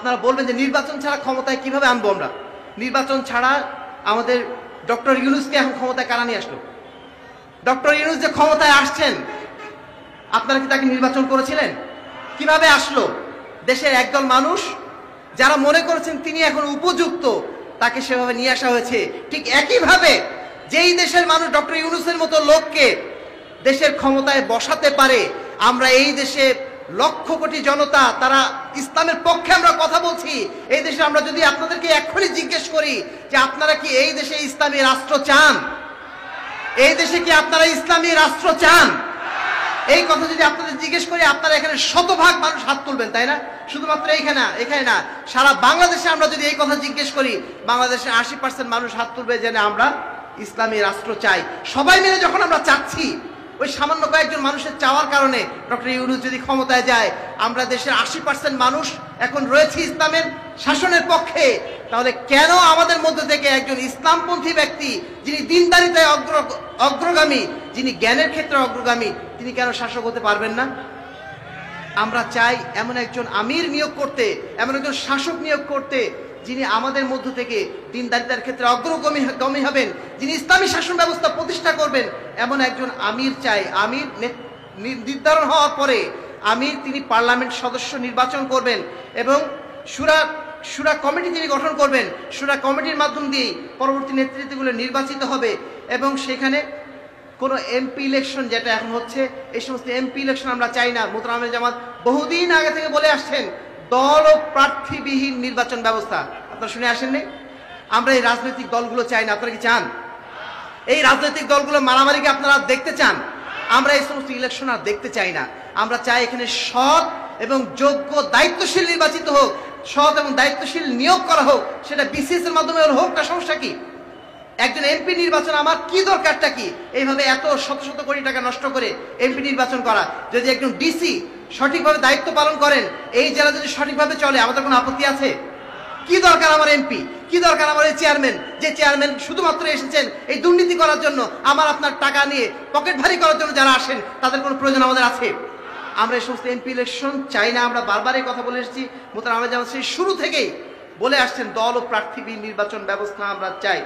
আপনারা বলবেন যে নির্বাচন ছাড়া ক্ষমতায় কিভাবে আনবো আমরা? নির্বাচন ছাড়া আমাদের ডক্টর ইউনূসকে এখন ক্ষমতায় কারা নিয়ে আসলো? ডক্টর ইউনূস যে ক্ষমতায় আসছেন, আপনারা কি তাকে নির্বাচন করেছিলেন? কিভাবে আসলো? দেশের একদল মানুষ যারা মনে করেছেন তিনি এখন উপযুক্ত, তাকে সেভাবে নিয়ে আসা হয়েছে। ঠিক একইভাবে যেই দেশের মানুষ ডক্টর ইউনূসের মতো লোককে দেশের ক্ষমতায় বসাতে পারে, আমরা এই দেশে লক্ষ কোটি জনতা তারা ইসলামের পক্ষে আমরা কথা বলছি। এই দেশে আমরা যদি আপনাদেরকে এখনই জিজ্ঞেস করি যে আপনারা কি এই দেশে ইসলামী রাষ্ট্র চান? এই দেশে কি আপনারা ইসলামী রাষ্ট্র চান? এই কথা যদি আপনাদের জিজ্ঞেস করি, আপনারা এখানে শতভাগ মানুষ হাত তুলবেন, তাই না? শুধুমাত্র এখানে না, সারা বাংলাদেশে আমরা যদি এই কথা জিজ্ঞেস করি, বাংলাদেশের 80% মানুষ হাত তুলবে যে আমরা ইসলামী রাষ্ট্র চাই। সবাই মিলে যখন আমরা চাচ্ছি, ওই সামান্য কয়েকজন মানুষের চাওয়ার কারণে ডক্টর ইউনূস যদি ক্ষমতায় যায়, আমরা দেশের 80% মানুষ এখন রয়েছে ইসলামের শাসনের পক্ষে, তাহলে কেন আমাদের মধ্যে থেকে একজন ইসলামপন্থী ব্যক্তি, যিনি দিনদারিতায় অগ্রগামী, যিনি জ্ঞানের ক্ষেত্রে অগ্রগামী, তিনি কেন শাসক হতে পারবেন না? আমরা চাই এমন একজন আমির নিয়োগ করতে, এমন একজন শাসক নিয়োগ করতে, যিনি আমাদের মধ্য থেকে দিনদারিতার ক্ষেত্রে অগ্রগামী হবেন, যিনি ইসলামী শাসন ব্যবস্থা প্রতিষ্ঠা করবেন, এমন একজন আমির চাই। আমির নির্ধারণ হওয়ার পরে আমির তিনি পার্লামেন্ট সদস্য নির্বাচন করবেন এবং শুরা কমিটি তিনি গঠন করবেন। শুরা কমিটির মাধ্যম দিয়েই পরবর্তী নেতৃত্বগুলো নির্বাচিত হবে এবং সেখানে কোনো এমপি ইলেকশন যেটা এখন হচ্ছে, এই সমস্ত এমপি ইলেকশন আমরা চাই না। মোহতারাম জামাত বহুদিন আগে থেকে বলে আসছেন দল ও প্রার্থীবিহীন নির্বাচন ব্যবস্থা। আপনারা শুনে আসেননি? আমরা এই রাজনৈতিক দলগুলো চাই না। আপনারা কি চান? এই রাজনৈতিক দলগুলো মারামারিকে আপনারা দেখতে চান? আমরা এই সমস্ত ইলেকশন আর দেখতে চাই না। আমরা চাই এখানে সৎ এবং যোগ্য দায়িত্বশীল নির্বাচিত হোক, সৎ এবং দায়িত্বশীল নিয়োগ করা হোক, সেটা বিসিএস এর মাধ্যমে হোক না। সমস্যা কি? একজন এমপি নির্বাচন আমার কি দরকারটা কি? এইভাবে এত শত শত কোটি টাকা নষ্ট করে এমপি নির্বাচন করা। যদি একজন ডিসি সঠিকভাবে দায়িত্ব পালন করেন, এই জেলা যদি সঠিকভাবে চলে, আমাদের কোনো আপত্তি আছে? কি দরকার আমার এমপি? কি দরকার আমার এই চেয়ারম্যান, যে চেয়ারম্যান শুধুমাত্র এসেছেন এই দুর্নীতি করার জন্য, আমার আপনার টাকা নিয়ে পকেট ভারী করার জন্য যারা আসেন, তাদের কোনো প্রয়োজন আমাদের আছে? আমরা এই সমস্ত এমপি ইলেকশন চাই না। আমরা বারবার এই কথা বলে এসেছি। মোহতারাম জামাত সেই শুরু থেকেই বলে আসছেন দল ও প্রার্থীবিহীন নির্বাচন ব্যবস্থা আমরা চাই।